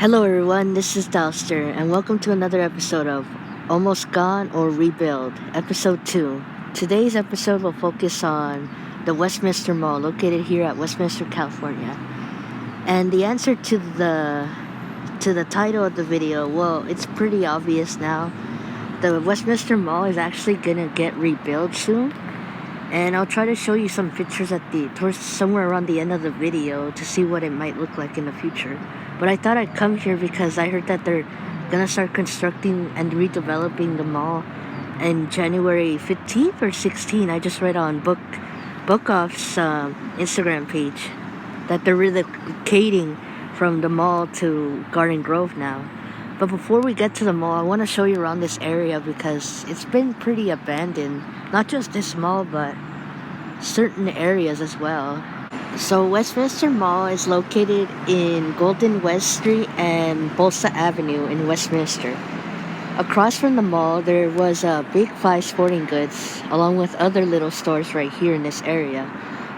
Hello everyone, this is Dalster, and welcome to another episode of Almost Gone or Rebuild, Episode 2. Today's episode will focus on the Westminster Mall, located here at Westminster, California. And the answer to the title of the video, well, it's pretty obvious now. The Westminster Mall is actually gonna get rebuilt soon. And I'll try to show you some pictures towards somewhere around the end of the video to see what it might look like in the future. But I thought I'd come here because I heard that they're gonna start constructing and redeveloping the mall in January 15th or 16th. I just read on Bookoff's Instagram page that they're relocating from the mall to Garden Grove now. But before we get to the mall, I want to show you around this area because it's been pretty abandoned. Not just this mall, but certain areas as well. So Westminster Mall is located in Golden West Street and Bolsa Avenue in Westminster. Across from the mall, there was a Big Five Sporting Goods, along with other little stores right here in this area.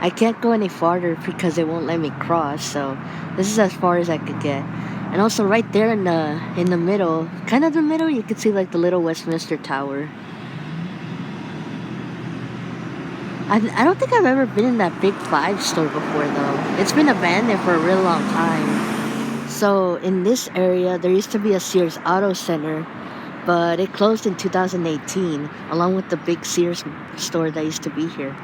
I can't go any farther because it won't let me cross, so this is as far as I could get. And also right there in the middle, kind of the middle, you can see like the little Westminster Tower. I don't think I've ever been in that Big Five store before though. It's been abandoned for a real long time. So in this area, there used to be a Sears Auto Center, but it closed in 2018, along with the big Sears store that used to be here.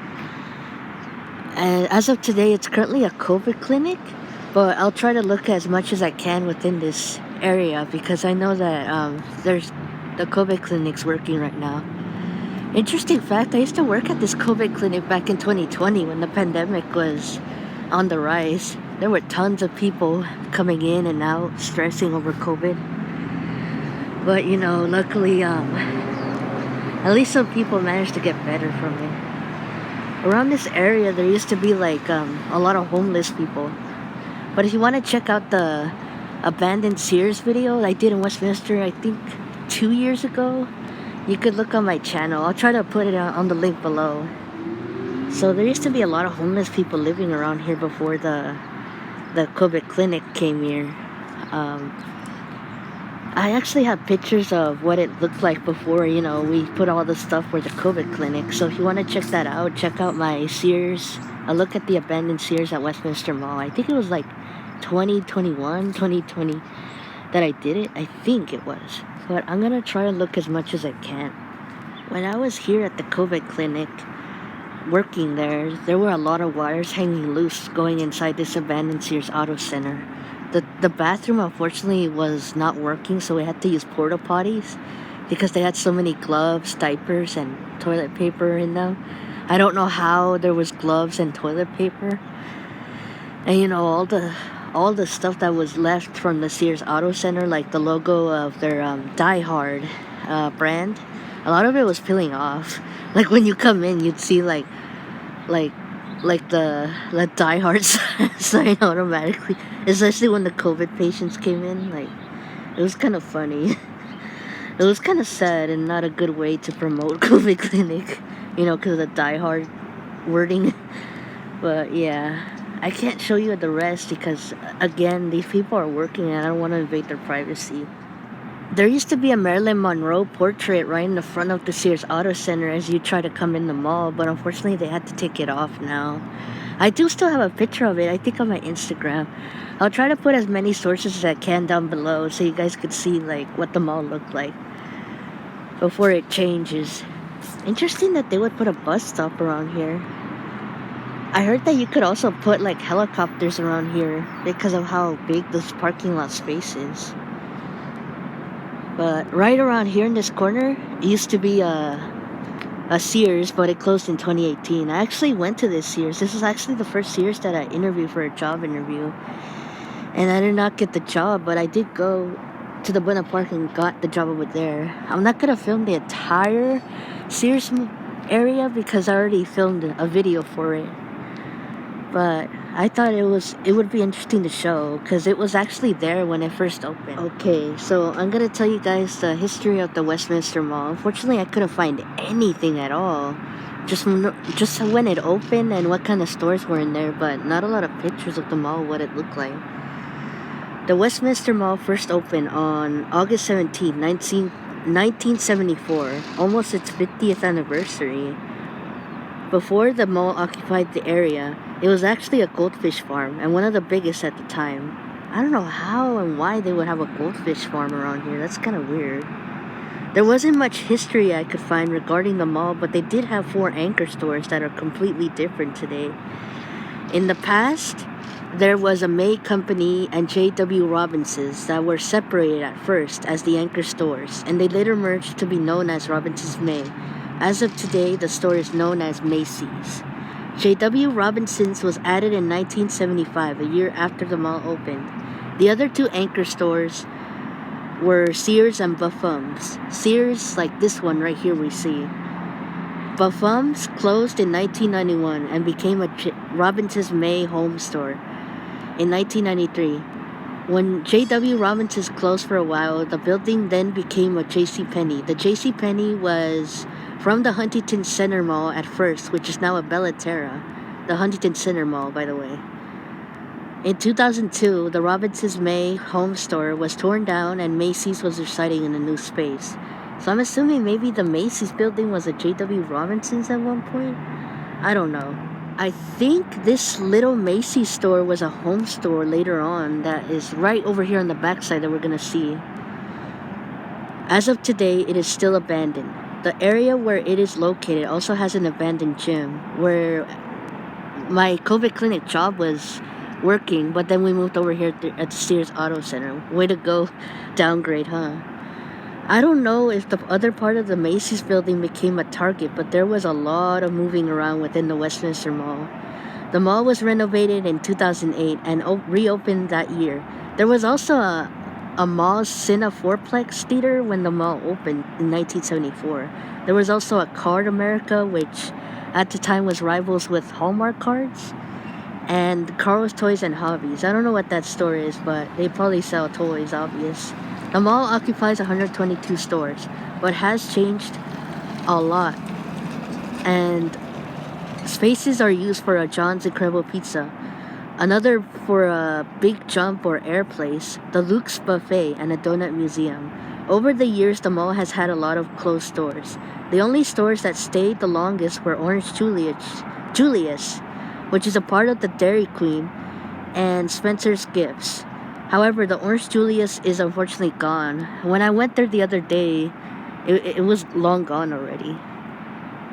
And as of today, it's currently a COVID clinic, but I'll try to look as much as I can within this area because I know that there's the COVID clinic's working right now. Interesting fact, I used to work at this COVID clinic back in 2020 when the pandemic was on the rise. There were tons of people coming in and out, stressing over COVID. But, luckily, at least some people managed to get better from it. Around this area, there used to be, a lot of homeless people. But if you want to check out the abandoned Sears video I did in Westminster, I think 2 years ago, you could look on my channel. I'll try to put it on the link below. So there used to be a lot of homeless people living around here before the COVID clinic came here. I actually have pictures of what it looked like before, we put all the stuff for the COVID clinic. So if you want to check that out, check out my Sears. A look at the abandoned Sears at Westminster Mall. I think it was like 2021, 2020 that I did it. I think it was. But I'm going to try to look as much as I can. When I was here at the COVID clinic, working there were a lot of wires hanging loose going inside this abandoned Sears Auto Center. The bathroom, unfortunately, was not working, so we had to use porta potties because they had so many gloves, diapers, and toilet paper in them. I don't know how there was gloves and toilet paper. And, all the stuff that was left from the Sears Auto Center, like the logo of their Die Hard brand, a lot of it was peeling off. Like when you come in, you'd see like the Die Hard sign automatically, especially when the COVID patients came in. Like, it was kind of funny. It was kind of sad and not a good way to promote COVID clinic, because of the Die Hard wording. But yeah, I can't show you the rest because, again, these people are working and I don't want to invade their privacy. There used to be a Marilyn Monroe portrait right in the front of the Sears Auto Center as you try to come in the mall, but unfortunately they had to take it off now. I do still have a picture of it, I think on my Instagram. I'll try to put as many sources as I can down below so you guys could see what the mall looked like before it changes. Interesting that they would put a bus stop around here. I heard that you could also put helicopters around here because of how big this parking lot space is. But right around here in this corner, it used to be a Sears, but it closed in 2018. I actually went to this Sears. This is actually the first Sears that I interviewed for a job interview. And I did not get the job, but I did go to the Buena Park and got the job over there. I'm not going to film the entire Sears area because I already filmed a video for it. But I thought it would be interesting to show because it was actually there when it first opened. Okay, so I'm gonna tell you guys the history of the Westminster Mall. Unfortunately, I couldn't find anything at all. Just when it opened and what kind of stores were in there, but not a lot of pictures of the mall, what it looked like. The Westminster Mall first opened on August 17, 1974, almost its 50th anniversary. Before the mall occupied the area, it was actually a goldfish farm and one of the biggest at the time. I don't know how and why they would have a goldfish farm around here. That's kind of weird. There wasn't much history I could find regarding the mall, but they did have 4 anchor stores that are completely different today. In the past, there was a May Company and J.W. Robinson's that were separated at first as the anchor stores, and they later merged to be known as Robinson's May. As of today, the store is known as Macy's. J.W. Robinson's was added in 1975, a year after the mall opened. The other 2 anchor stores were Sears and Buffum's. Sears, like this one right here we see. Buffum's closed in 1991 and became a Robinson's May home store in 1993. When J.W. Robinson's closed for a while, the building then became a JCPenney. The JCPenney was from the Huntington Center Mall at first, which is now a Bellaterra. The Huntington Center Mall, by the way. In 2002, the Robinson's May home store was torn down and Macy's was residing in a new space. So I'm assuming maybe the Macy's building was a J.W. Robinson's at one point? I don't know. I think this little Macy's store was a home store later on that is right over here on the backside that we're going to see. As of today, it is still abandoned. The area where it is located also has an abandoned gym where my COVID clinic job was working, but then we moved over here at the Sears Auto Center. Way to go, downgrade, huh? I don't know if the other part of the Macy's building became a Target, but there was a lot of moving around within the Westminster Mall. The mall was renovated in 2008 and reopened that year. There was also a mall Cine fourplex theater when the mall opened in 1974. There was also a Card America, which at the time was rivals with Hallmark cards, and Carl's Toys and Hobbies. I don't know what that store is, but they probably sell toys, obvious. The mall occupies 122 stores, but has changed a lot. And spaces are used for a John's Incredible Pizza, another for a Big Jump or Air Place, the Luke's Buffet, and a donut museum. Over the years, the mall has had a lot of closed stores. The only stores that stayed the longest were Orange Julius, which is a part of the Dairy Queen, and Spencer's Gifts. However, the Orange Julius is unfortunately gone. When I went there the other day, it was long gone already.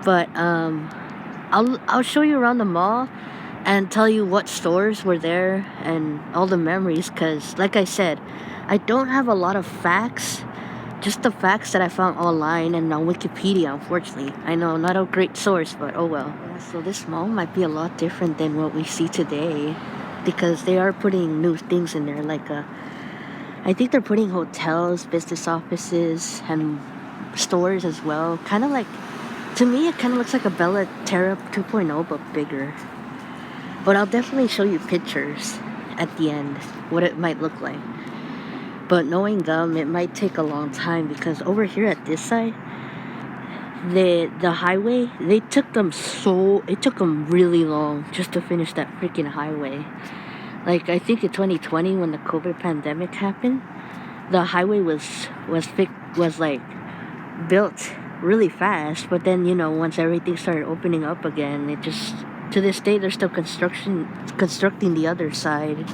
But I'll show you around the mall and tell you what stores were there and all the memories, because like I said, I don't have a lot of facts, just the facts that I found online and on Wikipedia, unfortunately. I know, not a great source, but oh well. So this mall might be a lot different than what we see today, because they are putting new things in there, like I think they're putting hotels, business offices, and stores as well. Kind of like, to me, it kind of looks like a Bellaterra 2.0, but bigger. But I'll definitely show you pictures at the end, what it might look like. But knowing them, it might take a long time, because over here at this side, the highway, it took them really long just to finish that freaking highway. Like, I think in 2020, when the COVID pandemic happened, the highway was like built really fast. But then, once everything started opening up again, it just, to this day, they're still constructing the other side.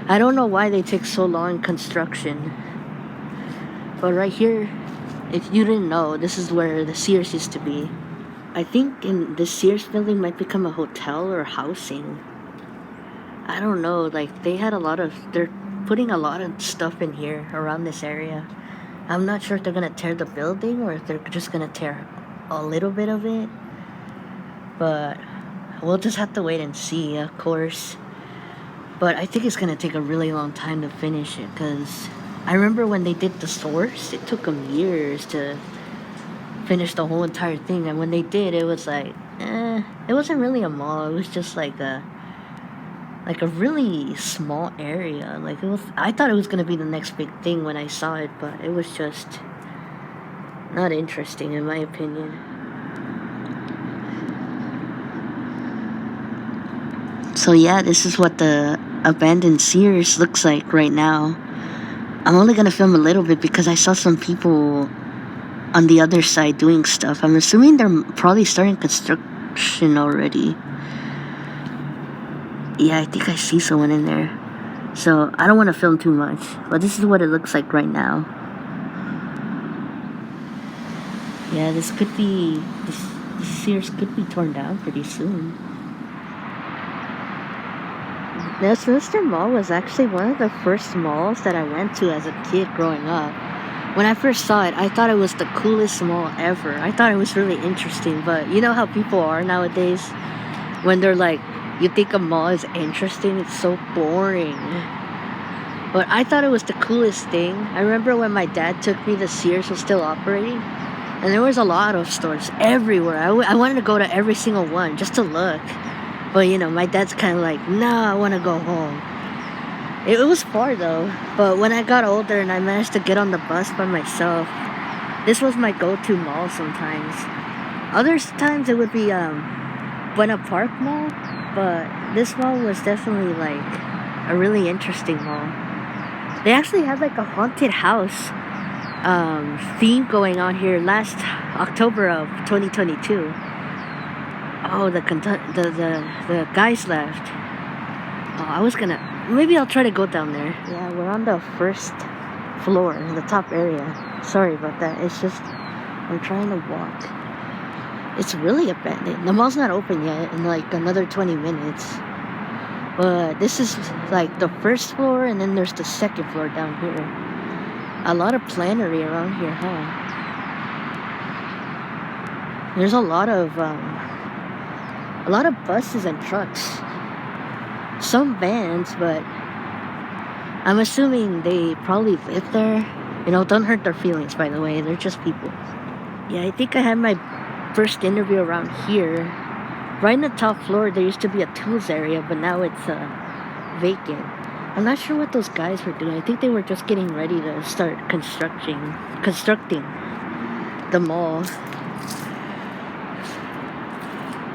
I don't know why they take so long in construction. But right here, if you didn't know, this is where the Sears used to be. I think in the Sears building might become a hotel or housing. I don't know, like they're putting a lot of stuff in here around this area. I'm not sure if they're gonna tear the building or if they're just gonna tear a little bit of it. But we'll just have to wait and see, of course. But I think it's gonna take a really long time to finish it, because I remember when they did the stores, it took them years to finish the whole entire thing. And when they did, it was like, it wasn't really a mall. It was just like a really small area. Like, I thought it was gonna be the next big thing when I saw it, but it was just not interesting in my opinion. So yeah, this is what the abandoned Sears looks like right now. I'm only gonna film a little bit because I saw some people on the other side doing stuff. I'm assuming they're probably starting construction already. Yeah, I think I see someone in there. So I don't want to film too much, but this is what it looks like right now. Yeah, this Sears could be torn down pretty soon. Westminster Mall was actually one of the first malls that I went to as a kid growing up. When I first saw it, I thought it was the coolest mall ever. I thought it was really interesting, but you know how people are nowadays? When they're like, you think a mall is interesting, it's so boring. But I thought it was the coolest thing. I remember when my dad took me, the Sears was still operating, and there was a lot of stores everywhere. I wanted to go to every single one just to look. But you know, my dad's kind of like, nah, I want to go home. It was far though. But when I got older and I managed to get on the bus by myself, this was my go-to mall sometimes. Other times it would be Buena Park Mall, but this mall was definitely like a really interesting mall. They actually had like a haunted house theme going on here last October of 2022. Oh, the guys left. Oh, maybe I'll try to go down there. Yeah, we're on the first floor, the top area. Sorry about that. It's just, I'm trying to walk. It's really abandoned. The mall's not open yet in like another 20 minutes. But this is like the first floor, and then there's the second floor down here. A lot of planery around here, huh? There's a lot of buses and trucks. Some vans, but I'm assuming they probably live there. You know, don't hurt their feelings, by the way. They're just people. Yeah, I think I had my first interview around here. Right in the top floor, there used to be a tools area, but now it's vacant. I'm not sure what those guys were doing. I think they were just getting ready to start constructing the mall.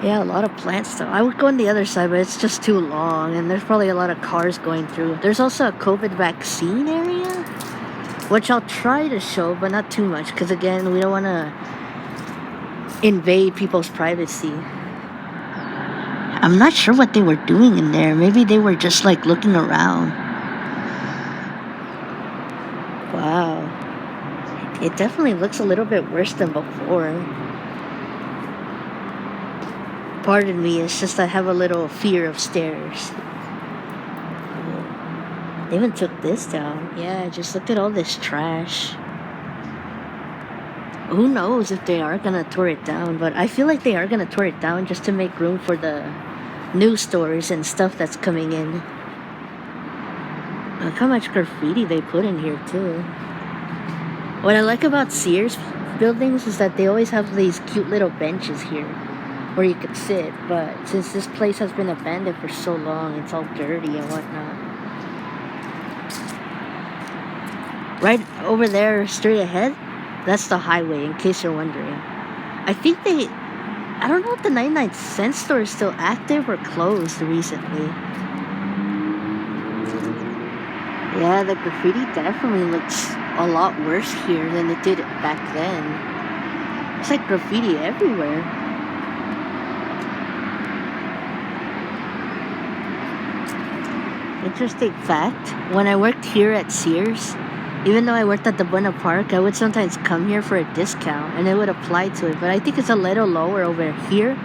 Yeah, a lot of plants though. I would go on the other side, but it's just too long, and there's probably a lot of cars going through. There's also a COVID vaccine area, which I'll try to show, but not too much, because again, we don't want to invade people's privacy. I'm not sure what they were doing in there. Maybe they were just like looking around. Wow. It definitely looks a little bit worse than before. Pardon me, it's just I have a little fear of stairs. They even took this down. Yeah, just look at all this trash. Who knows if they are gonna tear it down, but I feel like they are gonna tear it down just to make room for the new stores and stuff that's coming in. Look how much graffiti they put in here too. What I like about Sears buildings is that they always have these cute little benches here where you could sit, but since this place has been abandoned for so long, it's all dirty and whatnot. Right over there, straight ahead, that's the highway, in case you're wondering. I don't know if the 99-cent store is still active or closed recently. Yeah, the graffiti definitely looks a lot worse here than it did back then. It's like graffiti everywhere. Interesting fact, when I worked here at Sears, even though I worked at the Buena Park, I would sometimes come here for a discount, and it would apply to it. But I think it's a little lower over here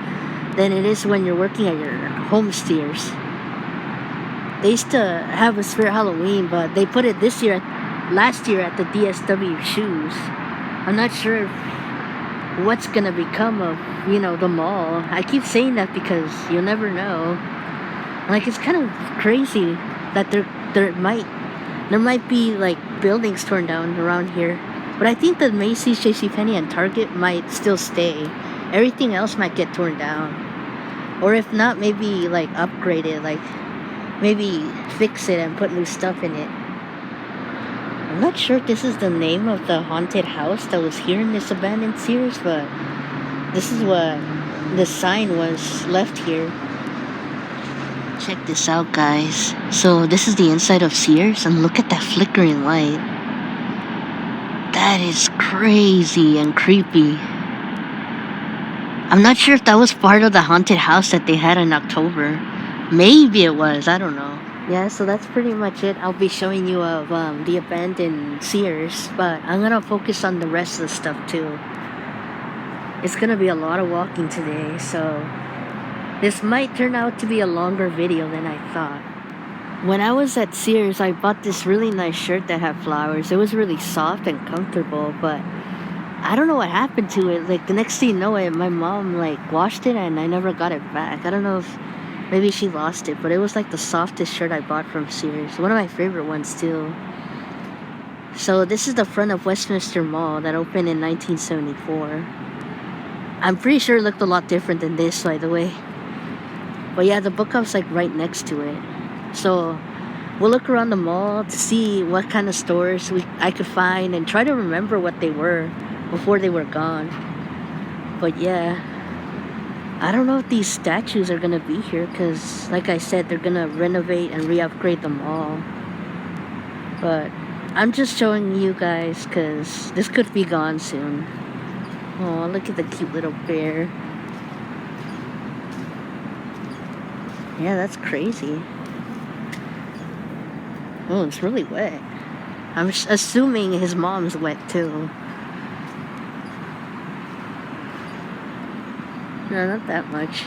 than it is when you're working at your home Sears. They used to have a Spirit Halloween, but they put it last year at the DSW Shoes. I'm not sure what's gonna become of, the mall. I keep saying that because you'll never know. Like, it's kind of crazy that there might be like buildings torn down around here, but I think that Macy's, JCPenney, and Target might still stay. Everything else might get torn down, or if not, maybe like upgrade it, like maybe fix it and put new stuff in it. I'm not sure if this is the name of the haunted house that was here in this abandoned Sears, but this is what the sign was left here. Check this out, guys. So this is the inside of Sears, and look at that flickering light. That is crazy and creepy. I'm not sure if that was part of the haunted house that they had in October. Maybe it was, I don't know. Yeah, so that's pretty much it. I'll be showing you of the abandoned Sears, but I'm gonna focus on the rest of the stuff too. It's gonna be a lot of walking today, so this might turn out to be a longer video than I thought. When I was at Sears, I bought this really nice shirt that had flowers. It was really soft and comfortable, but I don't know what happened to it. Like, the next thing you know, my mom, washed it and I never got it back. I don't know if maybe she lost it, but it was, the softest shirt I bought from Sears. One of my favorite ones, too. So, this is the front of Westminster Mall that opened in 1974. I'm pretty sure it looked a lot different than this, by the way. But yeah, the bookup's, right next to it. So, we'll look around the mall to see what kind of stores I could find and try to remember what they were before they were gone. But yeah, I don't know if these statues are gonna be here because, like I said, they're gonna renovate and re-upgrade the mall. But I'm just showing you guys because this could be gone soon. Oh, look at the cute little bear. Yeah, that's crazy. Oh, it's really wet. I'm assuming his mom's wet too. No, not that much.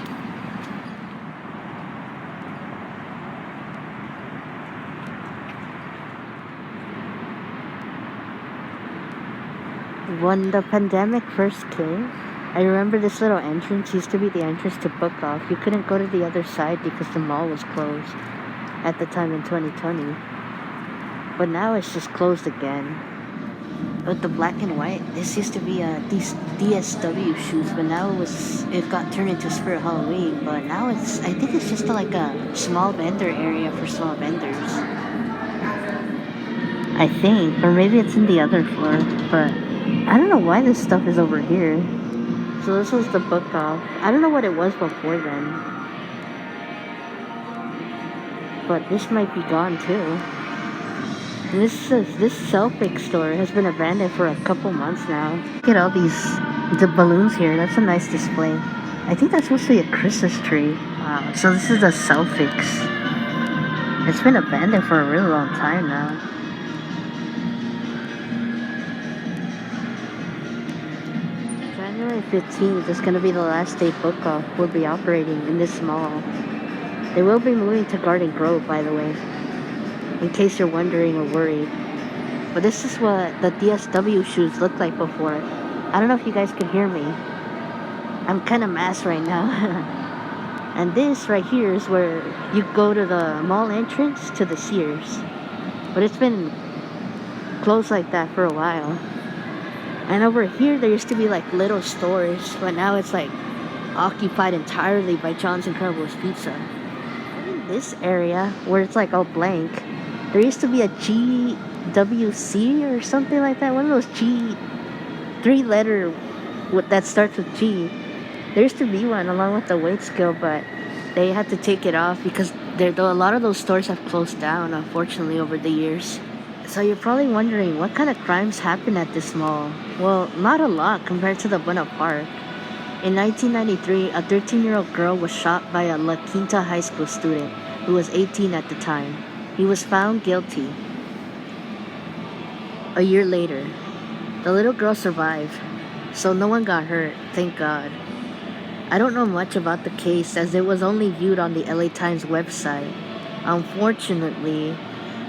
When the pandemic first came, I remember this little entrance used to be the entrance to Book Off. You couldn't go to the other side because the mall was closed at the time in 2020. But now it's just closed again. With the black and white, this used to be these DSW shoes, but now it got turned into Spirit Halloween. But now I think it's just a small vendor area for small vendors. I think, or maybe it's in the other floor, but I don't know why this stuff is over here. So this was the Book Off. I don't know what it was before then, but this might be gone too. This Selfie store has been abandoned for a couple months now. Look at all the balloons here. That's a nice display. I think that's supposed to be a Christmas tree. Wow. So this is the Selfix. It's been abandoned for a really long time now. January 15th is going to be the last day Book Off will be operating in this mall. They will be moving to Garden Grove, by the way, in case you're wondering or worried. But this is what the DSW shoes looked like before. I don't know if you guys can hear me. I'm kind of masked right now. And this right here is where you go to the mall entrance to the Sears. But it's been closed like that for a while. And over here there used to be little stores, but now it's occupied entirely by John's Incredibles Pizza. In this area where it's all blank, there used to be a GWC or something like that. One of those three-letter that starts with G. There used to be one along with the weight scale, but they had to take it off because a lot of those stores have closed down, unfortunately, over the years. So you're probably wondering, what kind of crimes happen at this mall? Well, not a lot compared to the Buena Park. In 1993, a 13-year-old girl was shot by a La Quinta High School student who was 18 at the time. He was found guilty. A year later, the little girl survived, so no one got hurt, thank God. I don't know much about the case as it was only viewed on the LA Times website. Unfortunately,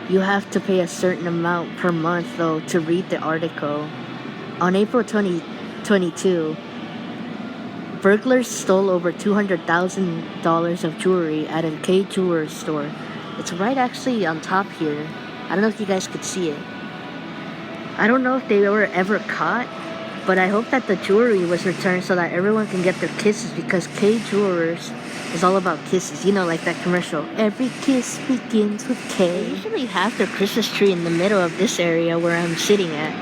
you have to pay a certain amount per month though to read the article. On April 2022, burglars stole over $200,000 of jewelry at a K Jewelers store. It's right actually on top here. I don't know if you guys could see it. I don't know if they were ever caught, but I hope that the jewelry was returned so that everyone can get their kisses, because K Jewelers is all about kisses. You know, like that commercial, every kiss begins with K. They usually have their Christmas tree in the middle of this area where I'm sitting at.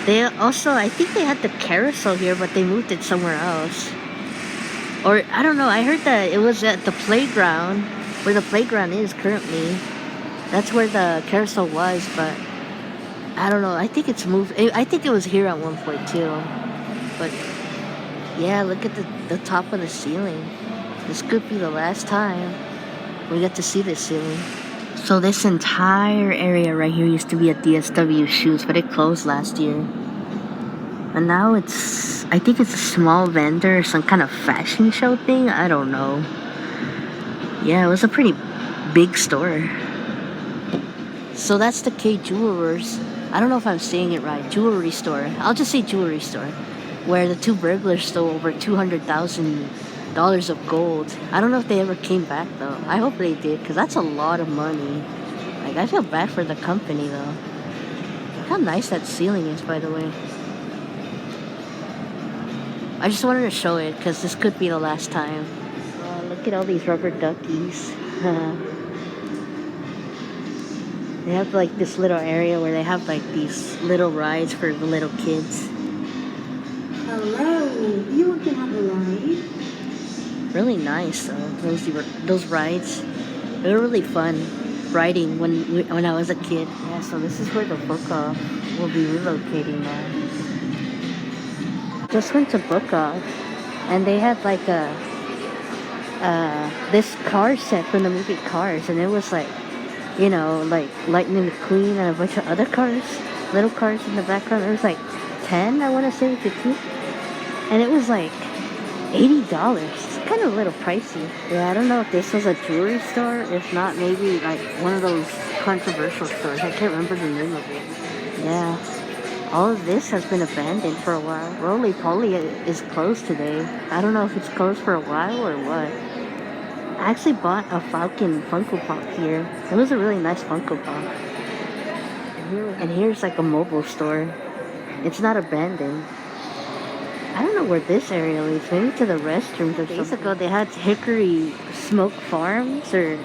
They also, I think they had the carousel here, but they moved it somewhere else. Or, I don't know, I heard that it was at the playground where the playground is currently. That's where the carousel was, but I don't know. I think it's moved. I think it was here at one point too. But yeah, look at the top of the ceiling. This could be the last time we get to see this ceiling. So this entire area right here used to be a DSW Shoes, but it closed last year. And now I think it's a small vendor, some kind of fashion show thing. I don't know. Yeah, it was a pretty big store. So that's the K Jewelers. I don't know if I'm saying it right. Jewelry store. I'll just say jewelry store, where the two burglars stole over $200,000 of gold. I don't know if they ever came back though. I hope they did, because that's a lot of money. Like, I feel bad for the company though. Look how nice that ceiling is, by the way. I just wanted to show it because this could be the last time. Look at all these rubber duckies. They have like this little area where they have like these little rides for the little kids. Hello, you can have a ride. Really nice though. Those rides, they were really fun riding when I was a kid. Yeah, so this is where the book off will be relocating now. Just went to book off, and they had like this car set from the movie Cars, and it was like, like Lightning McQueen and a bunch of other cars, little cars in the background. It was like 10, I want to say, 15, and it was like $80. It's kind of a little pricey. Yeah, I don't know if this was a jewelry store. If not, maybe like one of those controversial stores. I can't remember the name of it. Yeah. All of this has been abandoned for a while. Roly Poly is closed today. I don't know if it's closed for a while or what. I actually bought a Falcon Funko Pop here. It was a really nice Funko Pop. And here's like a mobile store. It's not abandoned. I don't know where this area leads. Maybe to the restrooms or something. Days ago they had Hickory Smoke Farms, or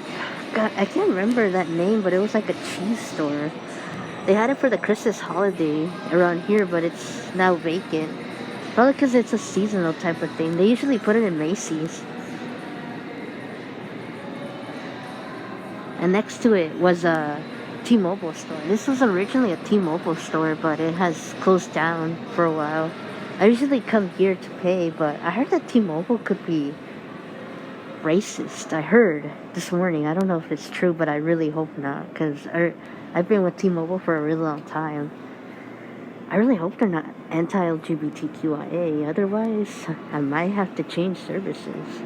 God, I can't remember that name, but it was like a cheese store. They had it for the Christmas holiday around here, but it's now vacant. Probably because it's a seasonal type of thing. They usually put it in Macy's. And next to it was a T-Mobile store. This was originally a T-Mobile store, but it has closed down for a while. I usually come here to pay, but I heard that T-Mobile could be racist. I heard this morning. I don't know if it's true, but I really hope not, because I've been with T-Mobile for a really long time. I really hope they're not anti-LGBTQIA. Otherwise, I might have to change services.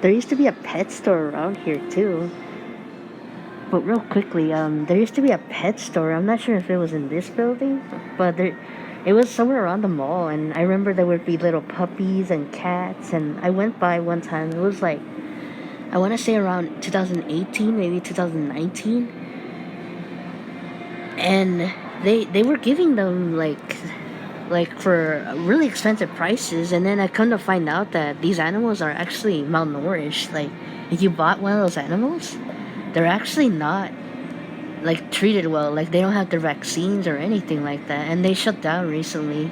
There used to be a pet store around here too. But real quickly, there used to be a pet store. I'm not sure if it was in this building, but it was somewhere around the mall. And I remember there would be little puppies and cats. And I went by one time. It was like, I want to say around 2018, maybe 2019. And they were giving them like for really expensive prices. And then I come to find out that these animals are actually malnourished. Like, if you bought one of those animals, they're actually not like treated well. Like, they don't have their vaccines or anything like that. And they shut down recently.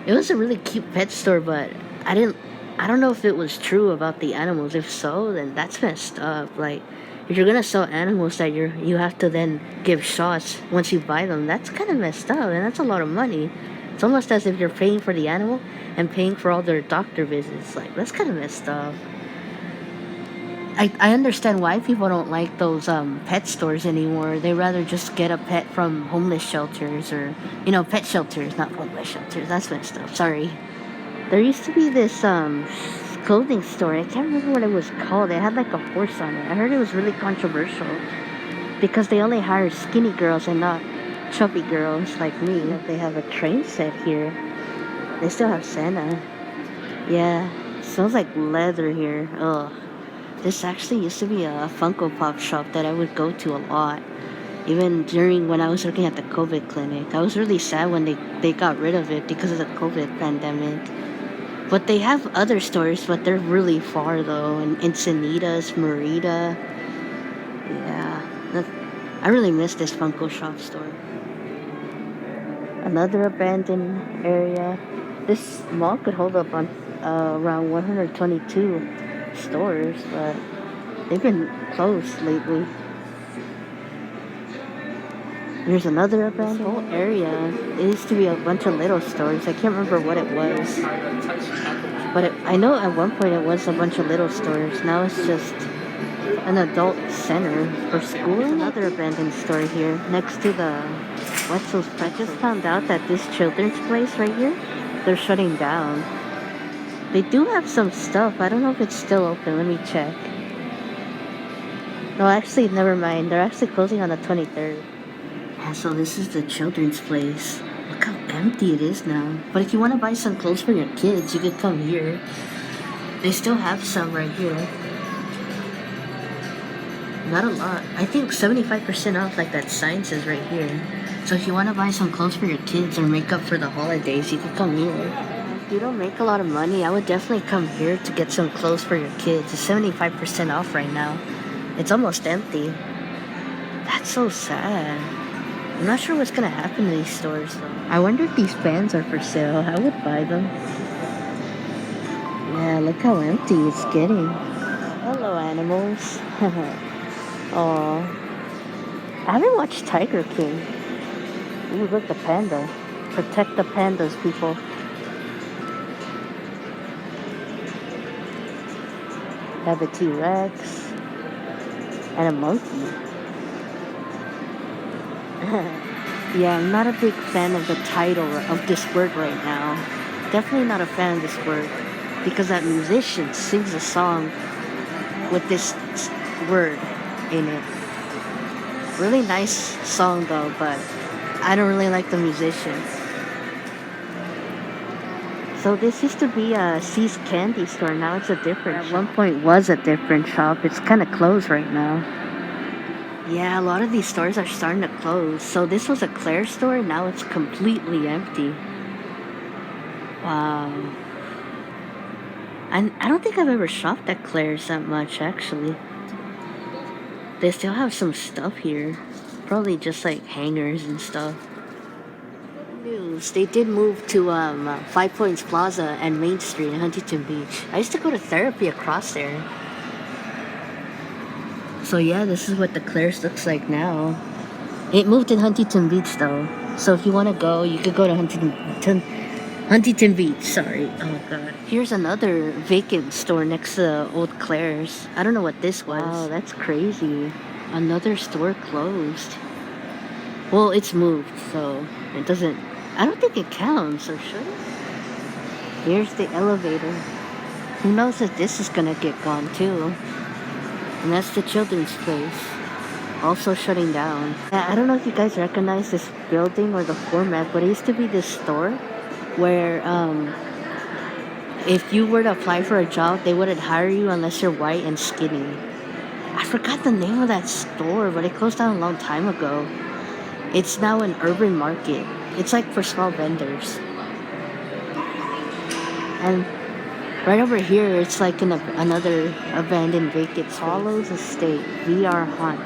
It was a really cute pet store, but I don't know if it was true about the animals. If so, then that's messed up. Like, if you're gonna sell animals that you have to then give shots once you buy them, that's kind of messed up, and that's a lot of money. It's almost as if you're paying for the animal and paying for all their doctor visits. Like, that's kind of messed up. I understand why people don't like those pet stores anymore. They rather just get a pet from homeless shelters, or pet shelters, not homeless shelters. That's messed up. Sorry. There used to be this clothing store. I can't remember what it was called. It had like a horse on it. I heard it was really controversial because they only hire skinny girls and not chubby girls like me. They have a train set here. They still have Santa. Yeah, it smells like leather here. Ugh. This actually used to be a Funko Pop shop that I would go to a lot. Even during when I was working at the COVID clinic. I was really sad when they got rid of it because of the COVID pandemic. But they have other stores, but they're really far though. In Encinitas, Merida. Yeah. I really miss this Funko Shop store. Another abandoned area. This mall could hold up on around 122. stores, but they've been closed lately. Here's another abandoned. This whole area, it used to be a bunch of little stores. I can't remember what it was. But I know at one point it was a bunch of little stores. Now it's just an adult center for school. There's another abandoned store here next to the Wetzel's Pet. I just found out that this children's place right here, they're shutting down. They do have some stuff. I don't know if it's still open. Let me check. No, actually, never mind. They're actually closing on the 23rd. And so this is the children's place. Look how empty it is now. But if you want to buy some clothes for your kids, you could come here. They still have some right here. Not a lot. I think 75% off, like that sign says right here. So if you want to buy some clothes for your kids or makeup for the holidays, you can come here. If you don't make a lot of money, I would definitely come here to get some clothes for your kids. It's 75% off right now. It's almost empty. That's so sad. I'm not sure what's gonna happen to these stores though. I wonder if these fans are for sale. I would buy them. Yeah, look how empty it's getting. Hello, animals. Aww. I haven't watched Tiger King. Ooh, look, the panda. Protect the pandas, people. Have a T-Rex. And a monkey. Yeah, I'm not a big fan of the title of this word right now. Definitely not a fan of this word. Because that musician sings a song with this word in it. Really nice song though, but I don't really like the musician. So this used to be a Sears candy store. Now it's a different shop. At one point was a different shop. It's kind of closed right now. Yeah, a lot of these stores are starting to close. So this was a Claire's store, now it's completely empty. Wow. I don't think I've ever shopped at Claire's that much, actually. They still have some stuff here. Probably just like hangers and stuff. News, they did move to Five Points Plaza and Main Street in Huntington Beach. I used to go to therapy across there. So yeah, this is what the Claire's looks like now. It moved in Huntington Beach though. So if you want to go, you could go to Huntington Beach, sorry. Oh god. Here's another Vacant store next to the old Claire's. I don't know what this was. Wow, that's crazy. Another store closed. Well, it's moved, so it doesn't... I don't think it counts, or should it? Here's the elevator. Who knows if this is gonna get gone too. And that's the children's place. Also shutting down. Yeah, I don't know if you guys recognize this building or the format, but it used to be this store where if you were to apply for a job, they wouldn't hire you unless you're white and skinny. I forgot the name of that store, but it closed down a long time ago. It's now an urban market. It's like for small vendors. And right over here, it's like another abandoned vacant space. Follows Estate, VR Hunt.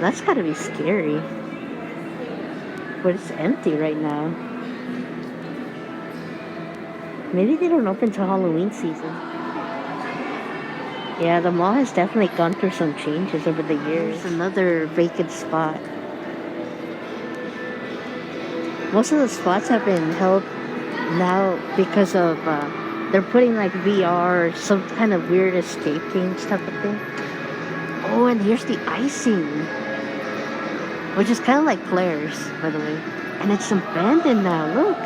That's gotta be scary. But it's empty right now. Maybe they don't open till Halloween season. Yeah, the mall has definitely gone through some changes over the years. There's another vacant spot. Most of the spots have been held now because of they're putting like VR or some kind of weird escape games type of thing. Oh, and here's the icing, which is kind of like Claire's, by the way. And it's abandoned now, look.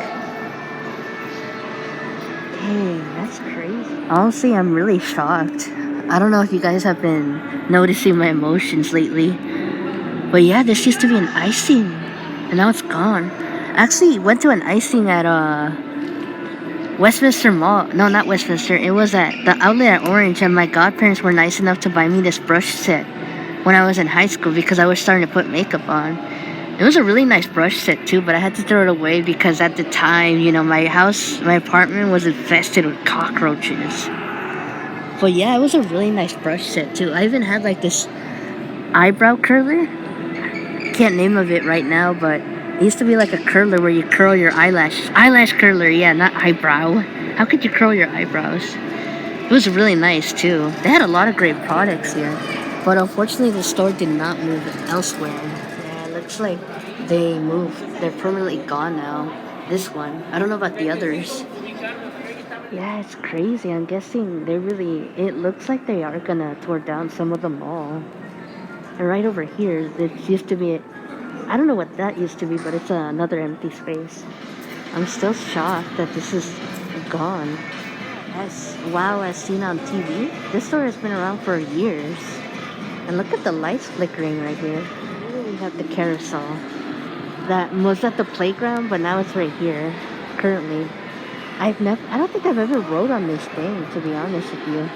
Dang, that's crazy. Honestly, I'm really shocked. I don't know if you guys have been noticing my emotions lately. But yeah, this used to be an icing. And now it's gone. I actually went to an icing at Westminster Mall. No, not Westminster. It was at the outlet at Orange, and my godparents were nice enough to buy me this brush set when I was in high school because I was starting to put makeup on. It was a really nice brush set too, but I had to throw it away because at the time, you know, my apartment was infested with cockroaches. But yeah, it was a really nice brush set too. I even had like this eyebrow curler. Can't name of it right now, but it used to be like a curler where you curl your eyelash curler, yeah, not eyebrow. How could you curl your eyebrows? It was really nice too. They had a lot of great products here. But unfortunately, the store did not move elsewhere. Yeah, it looks like they moved. They're permanently gone now. This one. I don't know about the others. Yeah, it's crazy. I'm guessing they really. It looks like they are gonna tear down some of the mall. And right over here, there used to be. I don't know what that used to be, but it's another empty space. I'm still shocked that this is gone. As wow, as seen on TV, this store has been around for years. And look at the lights flickering right here. Here we have the carousel. That was at the playground, but now it's right here. Currently, I don't think I've ever rode on this thing, to be honest with you.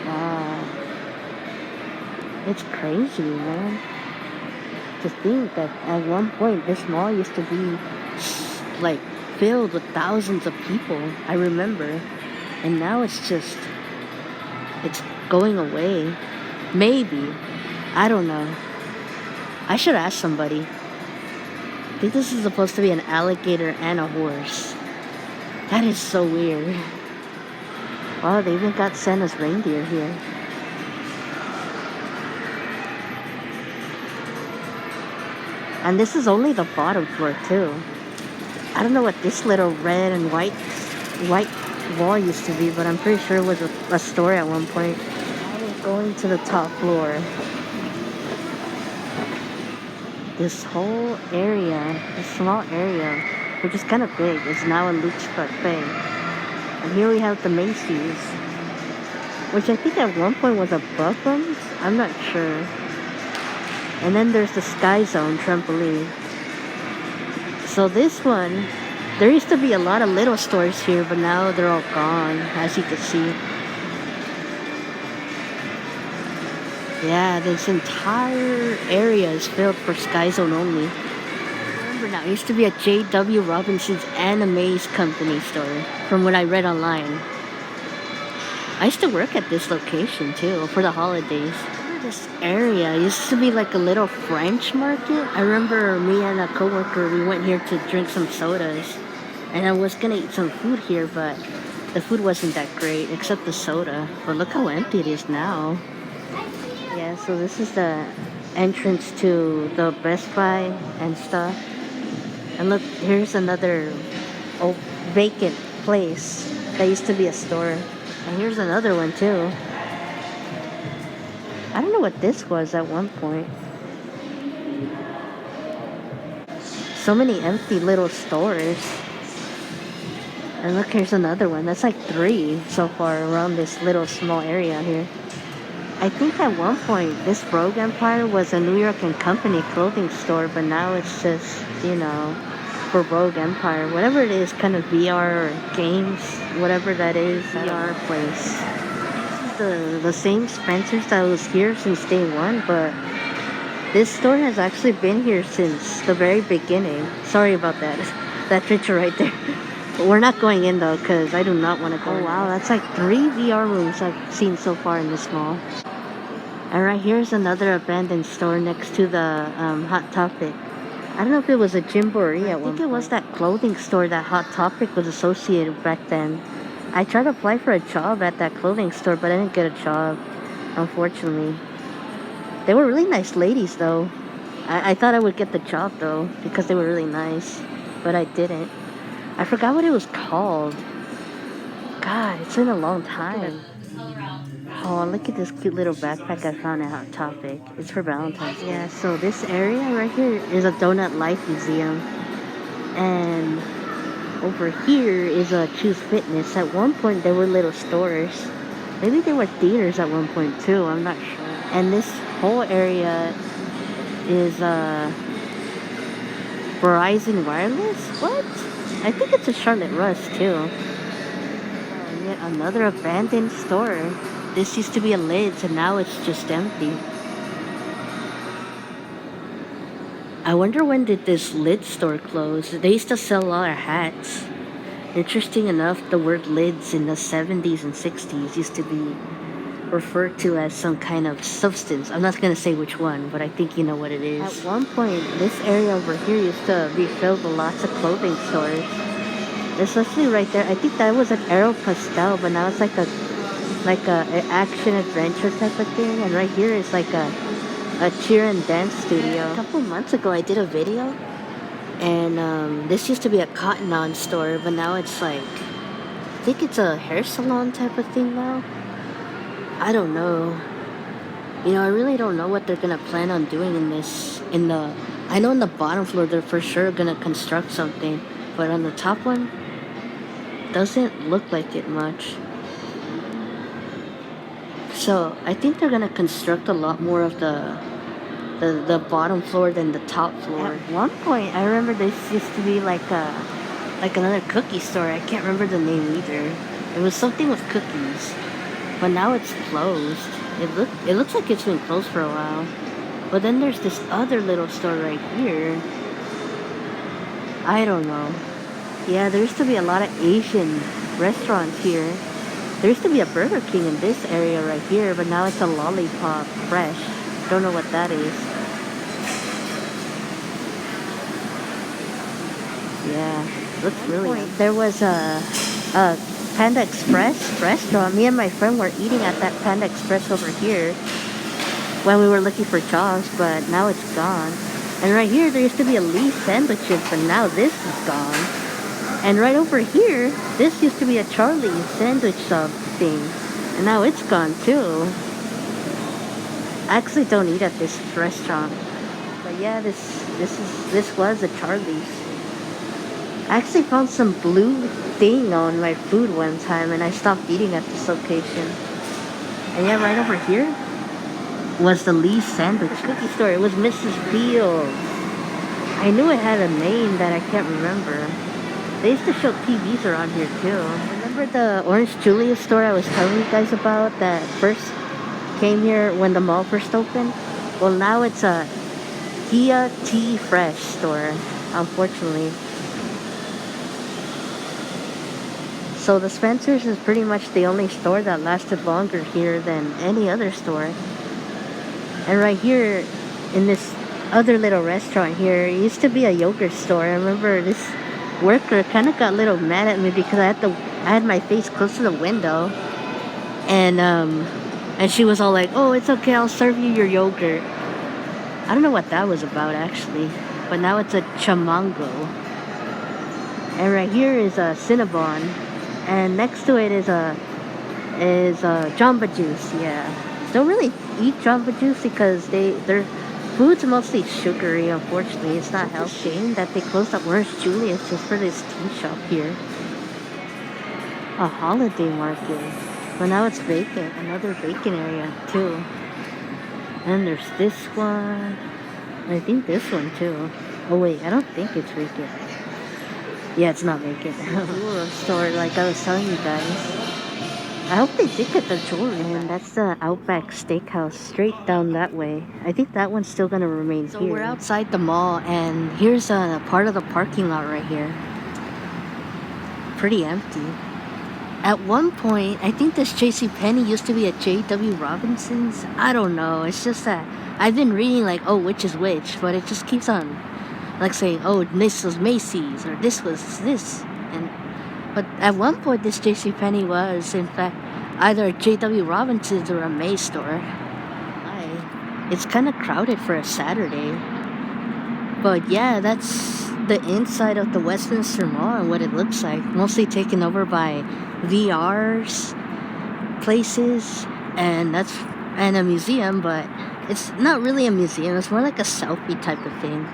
Wow, it's crazy, man. To think that at one point this mall used to be like filled with thousands of people. I remember, and now it's going away. Maybe. I don't know. I should ask somebody. I think this is supposed to be an alligator and a horse. That is so weird. Wow, they even got Santa's reindeer here. And this is only the bottom floor too. I don't know what this little red and white wall used to be, but I'm pretty sure it was a store at one point. Now we're going to the top floor. This whole area, this small area, which is kind of big, is now a Luke's Cafe. And here we have the Macy's, which I think at one point was a Buffum's. I'm not sure. And then there's the Sky Zone trampoline. So this one, there used to be a lot of little stores here, but now they're all gone, as you can see. Yeah, this entire area is filled for Sky Zone only. Remember now, it used to be a J.W. Robinson's Anime's Company store, from what I read online. I used to work at this location too, for the holidays. This area used to be like a little French market. I remember me and a coworker, we went here to drink some sodas, and I was gonna eat some food here, but the food wasn't that great except the soda. But look how empty it is now. Yeah, so this is the entrance to the Best Buy and stuff. And look, here's another vacant place that used to be a store. And here's another one too. I don't know what this was at one point. So many empty little stores. And look, here's another one. That's like 3 so far around this little small area here. I think at one point this Rogue Empire was a New York and Company clothing store, but now it's just, for Rogue Empire. Whatever it is, kind of VR or games, whatever that is, VR place. The same Spencer's that was here since day one, but this store has actually been here since the very beginning. Sorry about that picture right there. But we're not going in though, because I do not want to go. Oh wow, that's like 3 VR rooms I've seen so far in this mall. And right here's another abandoned store next to the Hot Topic. I don't know if it was a Gymboree at one point. I think it was that clothing store that Hot Topic was associated back then. I tried to apply for a job at that clothing store, but I didn't get a job, unfortunately. They were really nice ladies, though. I thought I would get the job, though, because they were really nice, but I didn't. I forgot what it was called. God, it's been a long time. Oh, look at this cute little backpack I found at Hot Topic. It's for Valentine's Day. Yeah, so this area right here is a Donut Life Museum. And over here is a Choose Fitness. At one point, there were little stores. Maybe there were theaters at one point, too. I'm not sure. And this whole area is Verizon Wireless? What? I think it's a Charlotte Rush, too. And yet another abandoned store. This used to be a Lids, and now it's just empty. I wonder when did this Lids store close? They used to sell a lot of hats. Interesting enough, the word Lids in the 70s and 60s used to be referred to as some kind of substance. I'm not going to say which one, but I think you know what it is. At one point, this area over here used to be filled with lots of clothing stores. Especially right there. I think that was an Aeropostale, but now it's like a action adventure type of thing. And right here is like a cheer and dance studio. A couple months ago, I did a video, and this used to be a Cotton On store, but now it's like, I think it's a hair salon type of thing now. I don't know. I really don't know what they're gonna plan on doing in this. I know in the bottom floor they're for sure gonna construct something, but on the top one, doesn't look like it much. So I think they're gonna construct a lot more of the bottom floor than the top floor. At one point, I remember this used to be like another cookie store. I can't remember the name either. It was something with cookies, but now it's closed. It looks like it's been closed for a while. But then there's this other little store right here. I don't know. Yeah, there used to be a lot of Asian restaurants here. There used to be a Burger King in this area right here, but now it's a Lollipop Fresh. Don't know what that is. Yeah, looks really nice. There was a Panda Express restaurant. Me and my friend were eating at that Panda Express over here when we were looking for jobs, but now it's gone. And right here, there used to be a Lee's Sandwiches, but now this is gone. And right over here, this used to be a Charlie's sandwich shop thing, and now it's gone too. I actually don't eat at this restaurant, but yeah, this was a Charlie's. I actually found some blue thing on my food one time, and I stopped eating at this location. And yeah, right over here was the Lee's Sandwich Cookie Store. It was Mrs. Fields. I knew it had a name that I can't remember. They used to show TVs around here too. Remember the Orange Julius store I was telling you guys about that first came here when the mall first opened? Well, now it's a Kia Tea Fresh store, unfortunately. So the Spencer's is pretty much the only store that lasted longer here than any other store. And right here in this other little restaurant here, it used to be a yogurt store. I remember this worker kind of got a little mad at me because I had my face close to the window, and she was all like, "Oh, it's okay, I'll serve you your yogurt." I don't know what that was about actually, but now it's a Chamango. And right here is a Cinnabon, and next to it is a Jamba Juice. Yeah, don't really eat Jamba Juice because their food's mostly sugary. Unfortunately, it's not healthy. It's a shame that they closed up Orange Julius just for this tea shop here. A holiday market, but now it's vacant. Another vacant area too. And there's this one. I think this one too. Oh wait, I don't think it's vacant. Yeah, it's not vacant. Jewelry store, like I was telling you guys. I hope they did get the jewelry. And that's the Outback Steakhouse straight down that way. I think that one's still gonna remain here. So we're outside the mall, and here's a part of the parking lot right here. Pretty empty. At one point, I think this JCPenney used to be at J.W. Robinson's. I don't know. It's just that I've been reading like, oh, which is which, but it just keeps on like saying, oh, this was Macy's or this was this. But at one point, this JCPenney was, in fact, either a J.W. Robinson's or a May store. It's kind of crowded for a Saturday. But yeah, that's the inside of the Westminster Mall and what it looks like. Mostly taken over by VR's places, and a museum, but it's not really a museum. It's more like a selfie type of thing.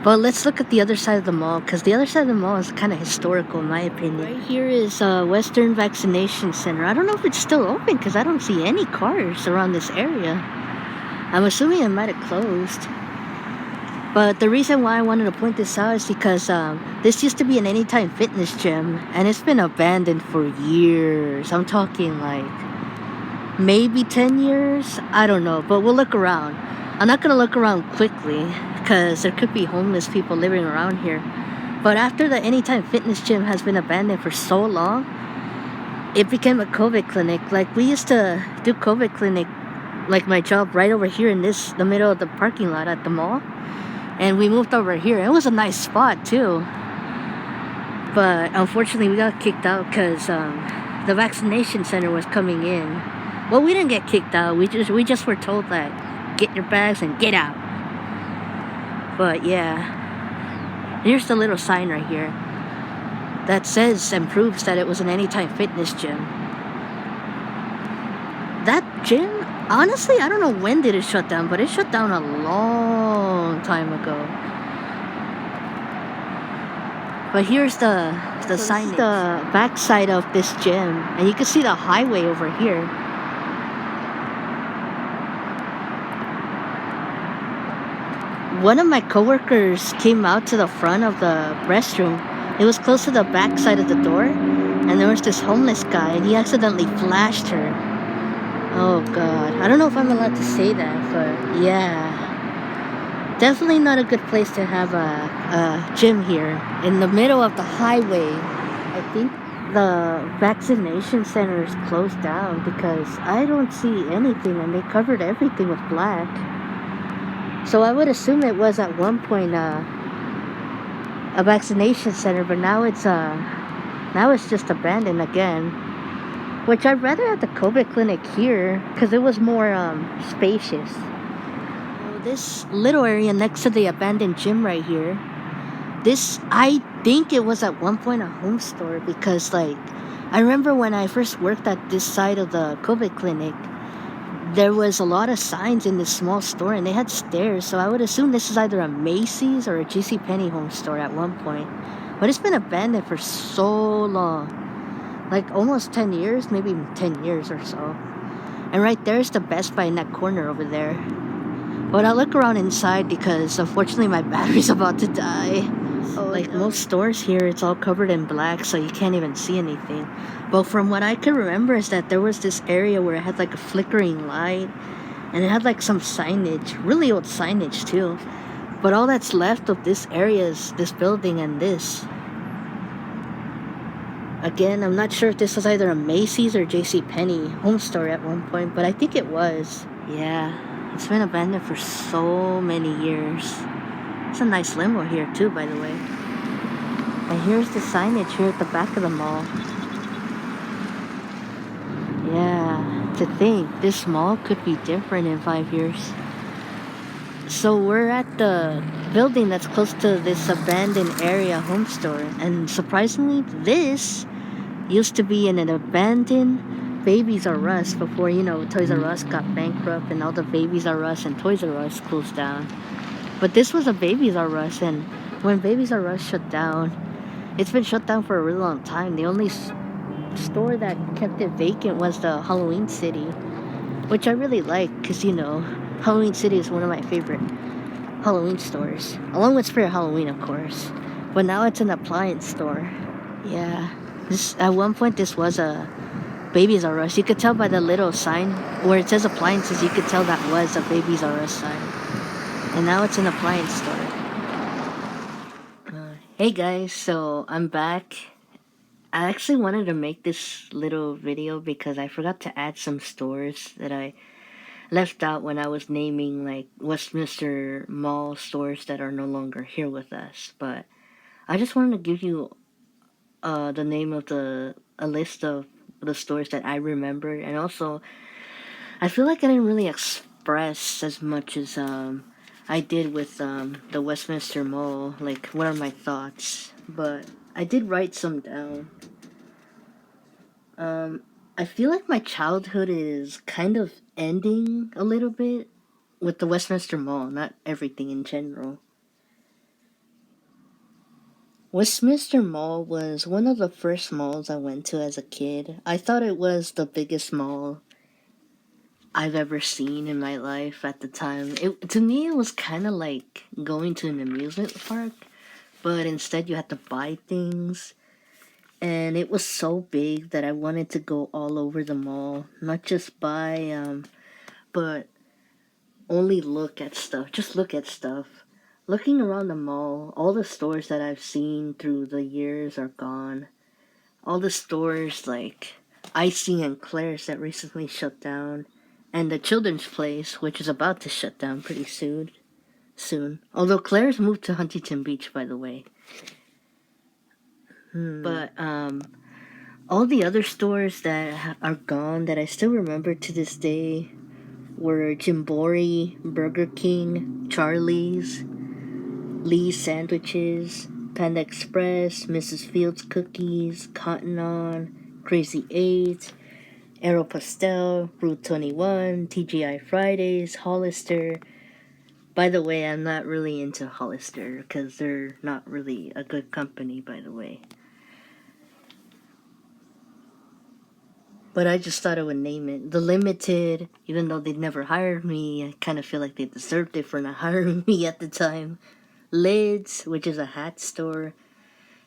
But let's look at the other side of the mall, because the other side of the mall is kind of historical in my opinion. Right here is Western Vaccination Center. I don't know if it's still open because I don't see any cars around this area. I'm assuming it might have closed. But the reason why I wanted to point this out is because this used to be an Anytime Fitness gym, and it's been abandoned for years. I'm talking like maybe 10 years? I don't know, but we'll look around. I'm not going to look around quickly because there could be homeless people living around here. But after the Anytime Fitness gym has been abandoned for so long, it became a COVID clinic. Like, we used to do COVID clinic, like my job right over here in the middle of the parking lot at the mall. And we moved over here. It was a nice spot too. But unfortunately, we got kicked out because the vaccination center was coming in. Well, we didn't get kicked out. We just were told that get your bags and get out. But yeah, here's the little sign right here that says and proves that it was an Anytime Fitness gym. That gym, honestly, I don't know when did it shut down, but it shut down a long time ago. But here's the signage. The back side of this gym, and you can see the highway over here. One of my coworkers came out to the front of the restroom. It was close to the back side of the door, and there was this homeless guy, and he accidentally flashed her. Oh god, I don't know if I'm allowed to say that, but yeah. Definitely not a good place to have a gym here in the middle of the highway. I think the vaccination center is closed down because I don't see anything, and they covered everything with black. So I would assume it was at one point a vaccination center, but now it's just abandoned again. Which I'd rather have the COVID clinic here because it was more spacious. This little area next to the abandoned gym right here, I think it was at one point a home store because like I remember when I first worked at this side of the COVID clinic, there was a lot of signs in this small store and they had stairs, so I would assume this is either a Macy's or a JCPenney home store at one point. But it's been abandoned for so long, like almost 10 years, maybe 10 years or so. And right there's the Best Buy in that corner over there. But I'll look around inside because unfortunately my battery's about to die. Like most stores here, it's all covered in black, so you can't even see anything. But from what I can remember is that there was this area where it had like a flickering light, and it had like some signage, really old signage too. But all that's left of this area is this building and this. Again, I'm not sure if this was either a Macy's or JCPenney home store at one point, but I think it was. Yeah. It's been abandoned for so many years. It's a nice limo here too, by the way. And here's the signage here at the back of the mall. Yeah, to think this mall could be different in 5 years. So we're at the building that's close to this abandoned area home store. And surprisingly, this used to be in an abandoned Babies R Us before, Toys R Us got bankrupt and all the Babies R Us and Toys R Us closed down. But this was a Babies R Us, and when Babies R Us shut down, it's been shut down for a really long time. The only store that kept it vacant was the Halloween City, which I really like because, Halloween City is one of my favorite Halloween stores, along with Spirit Halloween, of course. But now it's an appliance store. Yeah, at one point this was a Babies R Us. You could tell by the little sign where it says appliances, you could tell that was a Babies R Us sign. And now it's an appliance store. Hey guys, so I'm back. I actually wanted to make this little video because I forgot to add some stores that I left out when I was naming like Westminster Mall stores that are no longer here with us. But I just wanted to give you the name of a list of the stores that I remembered, and also I feel like I didn't really express as much as I did with the Westminster Mall, like what are my thoughts, but I did write some down. I feel like my childhood is kind of ending a little bit with the Westminster Mall, not everything in general. Westminster Mall was one of the first malls I went to as a kid. I thought it was the biggest mall I've ever seen in my life at the time. To me, it was kind of like going to an amusement park, but instead you had to buy things. And it was so big that I wanted to go all over the mall, not just buy, but only look at stuff. Just look at stuff. Looking around the mall, all the stores that I've seen through the years are gone. All the stores like Icing and Claire's that recently shut down, and the Children's Place, which is about to shut down pretty soon. Although Claire's moved to Huntington Beach, by the way. But all the other stores that are gone that I still remember to this day were Jimbori, Burger King, Charlie's, Lee's Sandwiches, Panda Express, Mrs. Fields Cookies, Cotton On, Crazy 8, Aeropastel, Route 21, TGI Fridays, Hollister. By the way, I'm not really into Hollister because they're not really a good company, by the way. But I just thought I would name it. The Limited, even though they'd never hired me, I kind of feel like they deserved it for not hiring me at the time. Lids, which is a hat store.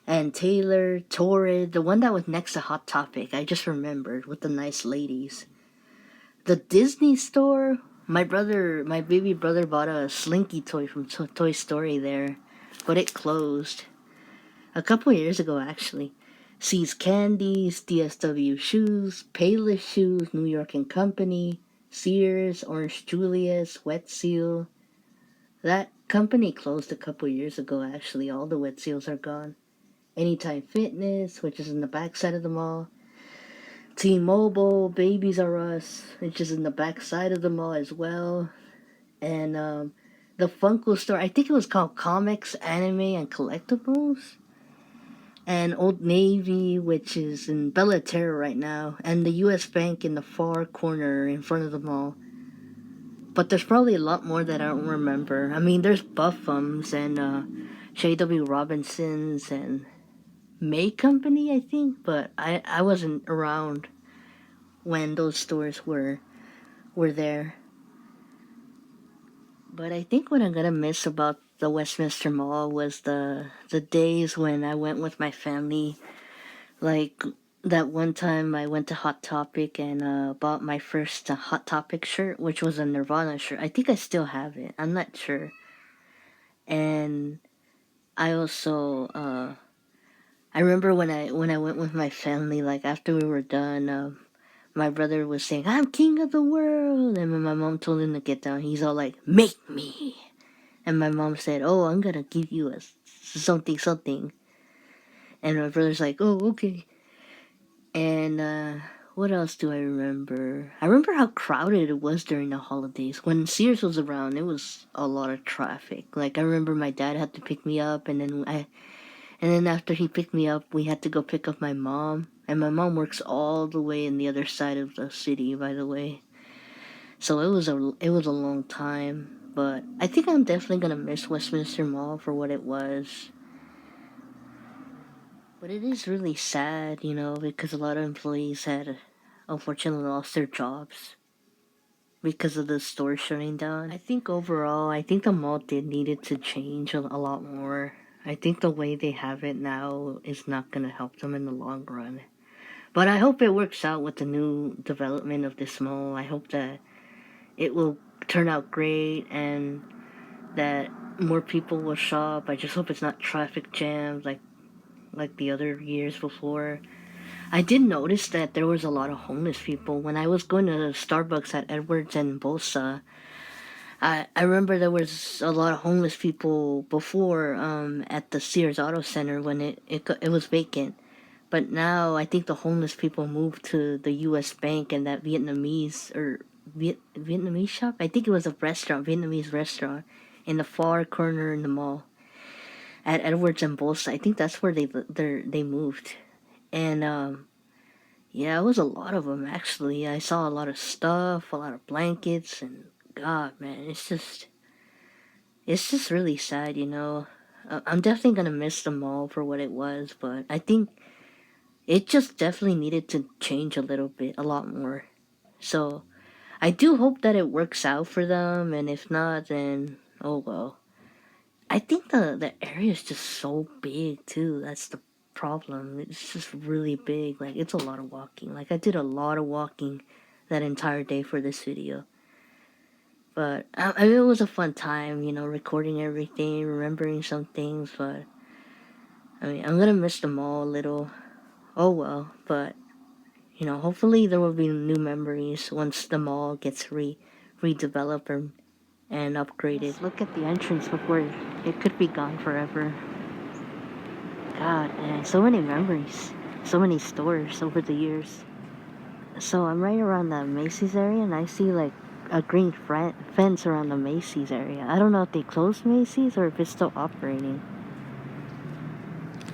And Taylor, Torrid, the one that was next to Hot Topic, I just remembered, with the nice ladies. The Disney store, my baby brother bought a Slinky toy from Toy Story there, but it closed. A couple years ago, actually. Sees Candies, DSW Shoes, Payless Shoes, New York and Company, Sears, Orange Julius, Wet Seal. That company closed a couple years ago, actually. All the Wet Seals are gone. Anytime Fitness, which is in the back side of the mall. T-Mobile, Babies R Us, which is in the back side of the mall as well. And the Funko store, I think it was called Comics, Anime, and Collectibles. And Old Navy, which is in Bella Terra right now. And the US Bank in the far corner in front of the mall. But there's probably a lot more that I don't remember. I mean, there's Buffums and J.W. Robinson's and May Company, I think. But I wasn't around when those stores were there. But I think what I'm gonna miss about the Westminster Mall was the days when I went with my family. Like that one time I went to Hot Topic and bought my first Hot Topic shirt, which was a Nirvana shirt. I think I still have it. I'm not sure. And I also I remember when I went with my family, like after we were done, my brother was saying, "I'm king of the world," and when my mom told him to get down, he's all like, "Make me." And my mom said, "Oh, I'm gonna give you a something something." And my brother's like, "Oh, okay." And what else do I remember? I remember how crowded it was during the holidays. When Sears was around, it was a lot of traffic. Like I remember my dad had to pick me up, and then after he picked me up, we had to go pick up my mom. And my mom works all the way in the other side of the city, by the way. So it was a long time. But I think I'm definitely gonna miss Westminster Mall for what it was. But it is really sad, because a lot of employees had unfortunately lost their jobs because of the store shutting down. I think overall, I think the mall did needed to change a lot more. I think the way they have it now is not going to help them in the long run. But I hope it works out with the new development of this mall. I hope that it will turn out great and that more people will shop. I just hope it's not traffic jams like the other years before. I did notice that there was a lot of homeless people. When I was going to Starbucks at Edwards and Bosa, I remember there was a lot of homeless people before at the Sears Auto Center when it was vacant. But now I think the homeless people moved to the US Bank and that Vietnamese or Vietnamese shop. I think it was a restaurant, Vietnamese restaurant in the far corner in the mall at Edwards and Bosa. I think that's where they moved. And yeah, it was a lot of them actually. I saw a lot of stuff, a lot of blankets, and God, man, it's just really sad, I'm definitely gonna miss the mall for what it was, but I think it just definitely needed to change a little bit, a lot more. So I do hope that it works out for them, and if not, then oh well. I think the area is just so big too. That's the problem. It's just really big. Like it's a lot of walking. Like I did a lot of walking that entire day for this video. But it was a fun time, recording everything, remembering some things. But I mean, I'm gonna miss the mall a little. Oh well. But hopefully there will be new memories once the mall gets redeveloped and upgraded. Let's look at the entrance before it could be gone forever. god, man, so many memories, so many stores over the years. So I'm right around the Macy's area, and I see like a green fence around the Macy's area. I don't know if they closed Macy's or if it's still operating.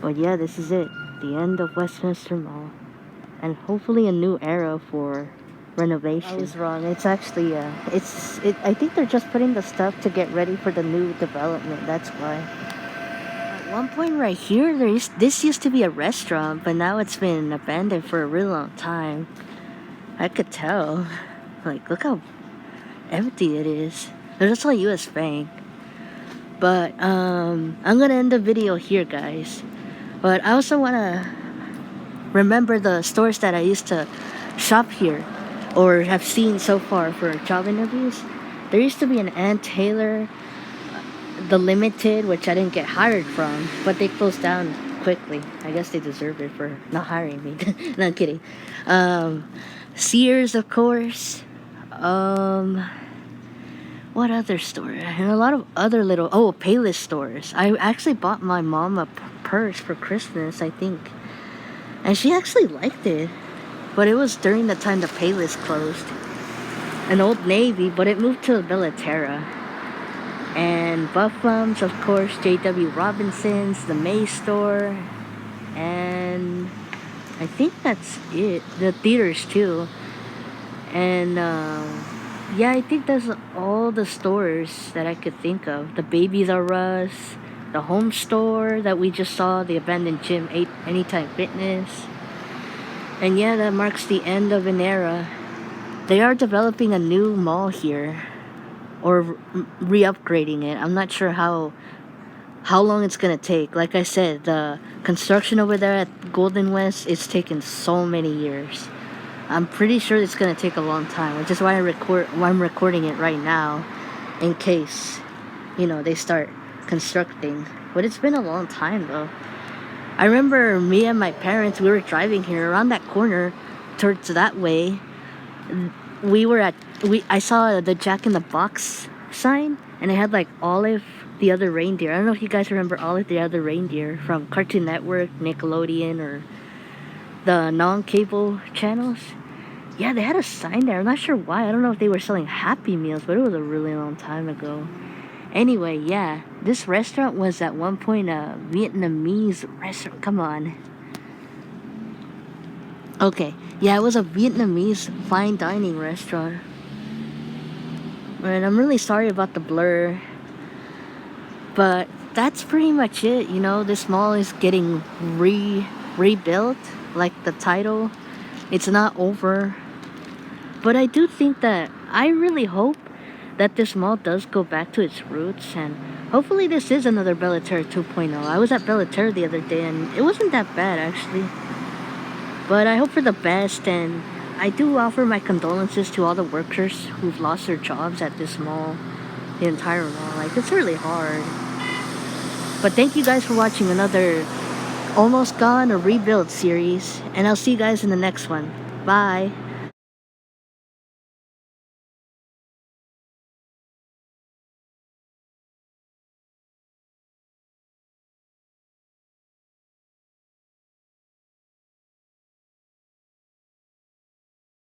But yeah, this is it, the end of Westminster Mall, and hopefully a new era for renovation. I was wrong. It's actually I think they're just putting the stuff to get ready for the new development. That's why. At one point right here, this used to be a restaurant, but now it's been abandoned for a really long time. I could tell. Like, look how empty it is. There's also a U.S. Bank. But I'm gonna end the video here, guys. But I also wanna remember the stores that I used to shop here or have seen so far for job interviews. There used to be an Ann Taylor, the Limited, which I didn't get hired from, but they closed down quickly. I guess they deserve it for not hiring me. No, I'm kidding. Sears, of course. What other store? And a lot of other little Payless stores. I actually bought my mom a purse for Christmas, I think, and she actually liked it. But it was during the time the Payless closed. An Old Navy, but it moved to Bellaterra. And Buffums, of course, J.W. Robinson's, the May store, and I think that's it. The theaters too. And yeah, I think that's all the stores that I could think of. The Babies R Us, the home store that we just saw, the abandoned gym, Anytime Fitness. And yeah, that marks the end of an era. They are developing a new mall here, or re-upgrading it. I'm not sure how long it's gonna take. Like I said, the construction over there at Golden West, it's taken so many years. I'm pretty sure it's gonna take a long time, which is why I'm recording it right now, in case, they start constructing. But it's been a long time though. I remember me and my parents, we were driving here around that corner towards that way. I saw the Jack in the Box sign, and it had like Olive the Other Reindeer. I don't know if you guys remember Olive the Other Reindeer from Cartoon Network, Nickelodeon, or the non-cable channels. Yeah, they had a sign there. I'm not sure why. I don't know if they were selling Happy Meals, but it was a really long time ago. Anyway, yeah, this restaurant was at one point a Vietnamese restaurant. Come on. Okay, yeah, it was a Vietnamese fine dining restaurant. And I'm really sorry about the blur. But that's pretty much it. This mall is getting rebuilt, like the title. It's not over. But I do think that, I really hope that this mall does go back to its roots, and hopefully this is another Bellaterra 2.0. I was at Bellaterra the other day, and it wasn't that bad, actually. But I hope for the best, and I do offer my condolences to all the workers who've lost their jobs at this mall, the entire mall. Like, it's really hard. But thank you guys for watching another Almost Gone or Rebuild series, and I'll see you guys in the next one. Bye.